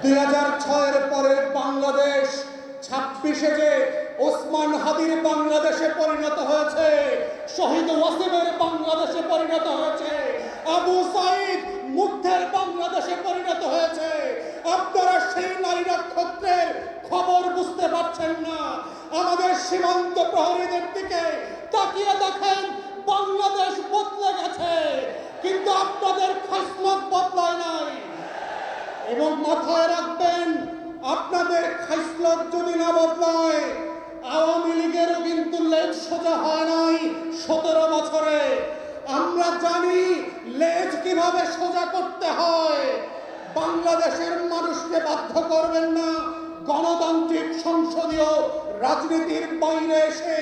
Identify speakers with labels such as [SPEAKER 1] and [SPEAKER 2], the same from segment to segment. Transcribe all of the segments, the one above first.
[SPEAKER 1] 2006-এর পরে বাংলাদেশ 26-এ যে ওসমান হাদির বাংলাদেশে পরিণত হয়েছে, শহীদ ওয়াসিমের বাংলাদেশে পরিণত হয়েছে, আবু সাইদ মুগ্ধের বাংলাদেশে পরিণত হয়েছে। আপনারা সেই নারী নক্ষত্রের খবর বুঝতে পারছেন না। আমাদের সীমান্ত প্রহরীদের দিকে তাকিয়ে দেখেন, বাংলাদেশ বদলে গেছে, কিন্তু আপনাদের খাসলত বদলায় নাই। এবং মাথায় রাখবেন, আপনাদের খাসলত যদি না বদলায়, আওয়ামী লীগেরও কিন্তু লেজ সোজা হয় নাই 17 বছরে। আমরা জানি লেজ কিভাবে সোজা করতে হয়। বাংলাদেশের মানুষকে বাধ্য করবেন না গণতান্ত্রিক সংসদীয় রাজনীতির বাইরে এসে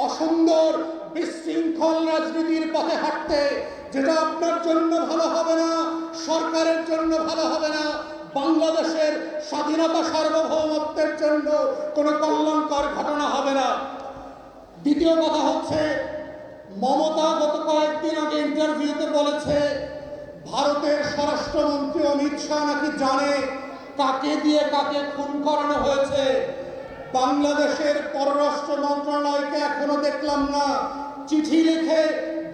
[SPEAKER 1] অসুন্দর বিশৃঙ্খল রাজনীতির পথে হাঁটতে, যেটা আপনার জন্য ভালো হবে না, সরকারের জন্য ভালো হবে না, বাংলাদেশের স্বাধীনতা সার্বভৌমত্বের জন্য কোনো কল্যাণকর ঘটনা হবে না। দ্বিতীয় কথা হচ্ছে, মমতা গত কয়েকদিন আগে ইন্টারভিউতে বলেছে ভারতের স্বরাষ্ট্রমন্ত্রী অমিত শাহ নাকি জানে কাকে দিয়ে কাকে খুন করানো হয়েছে। বাংলাদেশের পররাষ্ট্র মন্ত্রণালয়কে এখনো দেখলাম না চিঠি লিখে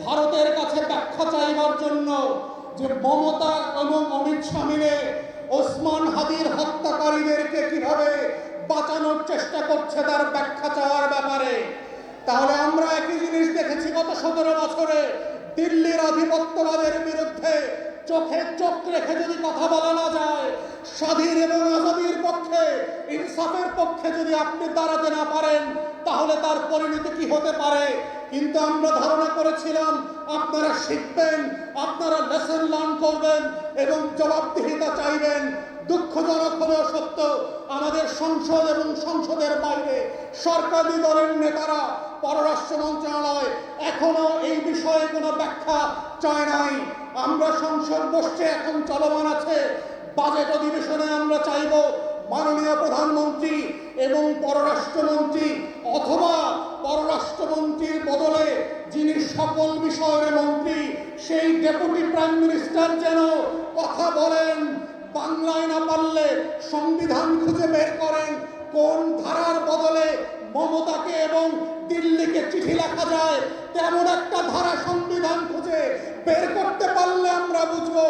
[SPEAKER 1] ভারতের কাছে ব্যাখ্যা চাইবার জন্য যে মমতা এবং অমিত শাহ মিলে ওসমান হাদির হত্যাকারীদেরকে কিভাবে বাঁচানোর চেষ্টা করছে তার ব্যাখ্যা চাওয়ার ব্যাপারে। তাহলে আমরা একই জিনিস দেখেছি গত 17 বছরে। দিল্লির আধিপত্যবাদের বিরুদ্ধে চোখে চোখ রেখে যদি কথা বলা না যায়, স্বাধীন এবং আজাদির পক্ষে, ইনসাফের পক্ষে যদি আপনি দাঁড়াতে না পারেন, তাহলে তার পরিণতি কি হতে পারে। কিন্তু আমরা ধারণা করেছিলাম আপনারা শিখবেন, আপনারা লেসন লার্ন করবেন এবং জবাবদিহিতা চাইবেন। দুঃখজনক হলেও সত্য, আমাদের সংসদ এবং সংসদের বাইরে সরকারি দলের নেতারা, পররাষ্ট্র মন্ত্রণালয় এখনো এই বিষয়ে কোনো ব্যাখ্যা চায় নাই। আমরা সংসদ বসছে, এখন চলমান আছে, বাজেট অধিবেশনে আমরা চাইব মাননীয় প্রধানমন্ত্রী এবং পররাষ্ট্রমন্ত্রী অথবা পররাষ্ট্রমন্ত্রীর বদলে যিনি সকল বিষয়ের মন্ত্রী, সেই ডেপুটি প্রাইম মিনিস্টার যেন কথা বলেন। বাংলায় না পারলে সংবিধান খুঁজে বের করেন কোন ধারার বদলে মমতাকে এবং দিল্লিকে চিঠি লেখা যায়, তেমন একটা ধারা সংবিধান খুঁজে বের করতে পারলে আমরা বুঝবো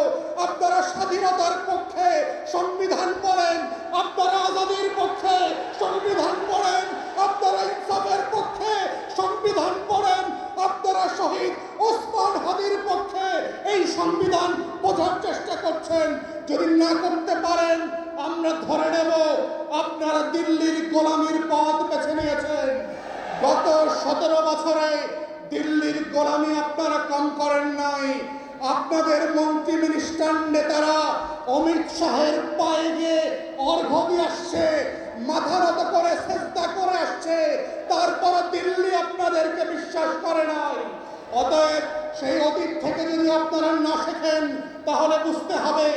[SPEAKER 1] আপনারা স্বাধীনতার পক্ষে সংবিধান পড়েন, আপনারা আজাদির পক্ষে সংবিধান পড়েন, আপনারা ইনসাফের পক্ষে সংবিধান পড়েন, আপনারা শহীদ ওসমান হাদির পক্ষে এই সংবিধান বোঝার চেষ্টা করছেন। যদি না করতে পারেন, আমরা ধরে নেব আপনারা দিল্লির গোলামির পথ বেছে নিয়েছেন। গত 17 বছরে দিল্লির গোলামি আপনারা কম করেন নাই। আপনাদের মন্ত্রী মিনিস্টার নেতারা অমিত শাহের পায়ে গিয়ে অর্ঘ্য দিয়ে আসছে, মাথা নত করে চেষ্টা করে আসছে, তারপর দিল্লি আপনাদেরকে বিশ্বাস করে নাই। অতএব সেই অতীত থেকে যদি আপনারা না শেখেন, তাহলে বুঝতে হবে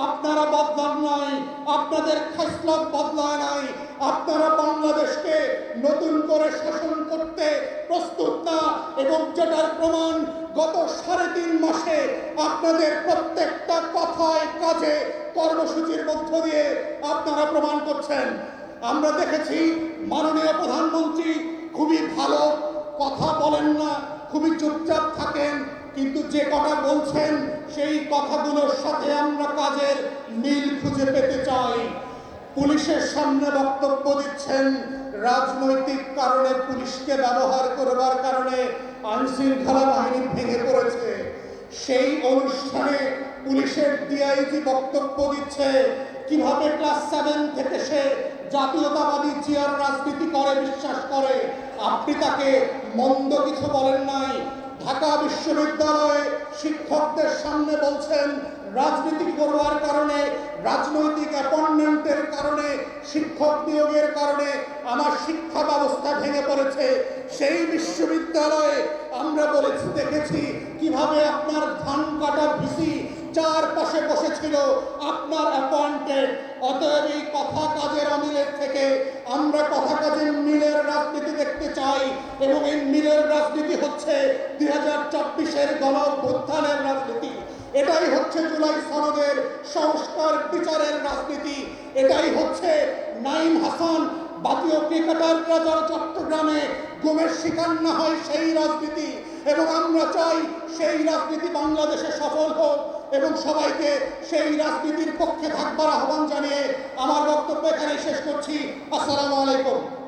[SPEAKER 1] আপনারা বদলান নাই, আপনাদের খাসলত বদলায় নাই, আপনারা বাংলাদেশকে নতুন করে শাসন করতে প্রস্তুত না। এবং যেটার প্রমাণ গত 3.5 মাসে আপনাদের প্রত্যেকটা কথায়, কাজে, কর্মসূচির মধ্য দিয়ে আপনারা প্রমাণ করছেন। আমরা দেখেছি মাননীয় প্রধানমন্ত্রী খুবই ভালো কথা বলেন না, খুবই চুপচাপ থাকেন, কিন্তু যে কথা বলছেন সেই কথাগুলোর সাথে আমরা কাজের মিল খুঁজে পেতে চাই। পুলিশের সামনে বক্তব্য দিচ্ছেন, রাজনৈতিক কারণে পুলিশকে ব্যবহার করবার কারণে আইন শৃঙ্খলা বাহিনী ভেঙে পড়েছে। সেই অনুষ্ঠানে পুলিশের ডিআইজি বক্তব্য দিচ্ছে কিভাবে ক্লাস 7 থেকে সে জাতীয়তাবাদী জিয়ার রাজনীতি করে বিশ্বাস করে। আপনি তাকে মন্দ কিছু বলেন নাই। ঢাকা বিশ্ববিদ্যালয়ে শিক্ষকদের সামনে বলছেন রাজনীতি করবার কারণে, রাজনৈতিক অ্যাপয়েন্টমেন্টের কারণে, শিক্ষক নিয়োগের কারণে আমার শিক্ষা ব্যবস্থা ভেঙে পড়েছে। সেই বিশ্ববিদ্যালয়ে আমরা দেখেছি কিভাবে আপনার ধান কাটা ভিসি চারপাশে বসেছিল আপনার অ্যাপয়েন্টেড। অতএব এই কথা কাজের অমিলের থেকে আমরা কথা কাজের মিলের রাজনীতি দেখতে চাই, এবং এই মিলের রাজনীতি হচ্ছে 2024-এর গণঅভ্যুত্থানের রাজনীতি। এটাই হচ্ছে জুলাই সনদের সংস্কার বিচারের রাজনীতি। এটাই হচ্ছে নাইম হাসান জাতীয় ক্রিকেটাররা যারা চট্টগ্রামে গুমের শিকার না হয় সেই রাজনীতি, এবং আমরা চাই সেই রাজনীতি বাংলাদেশে সফল হোক এবং সবাইকে সেই রাজনীতির পক্ষে থাকবার আহ্বান জানিয়ে আমার বক্তব্য এখানে শেষ করছি। আসসালামু আলাইকুম।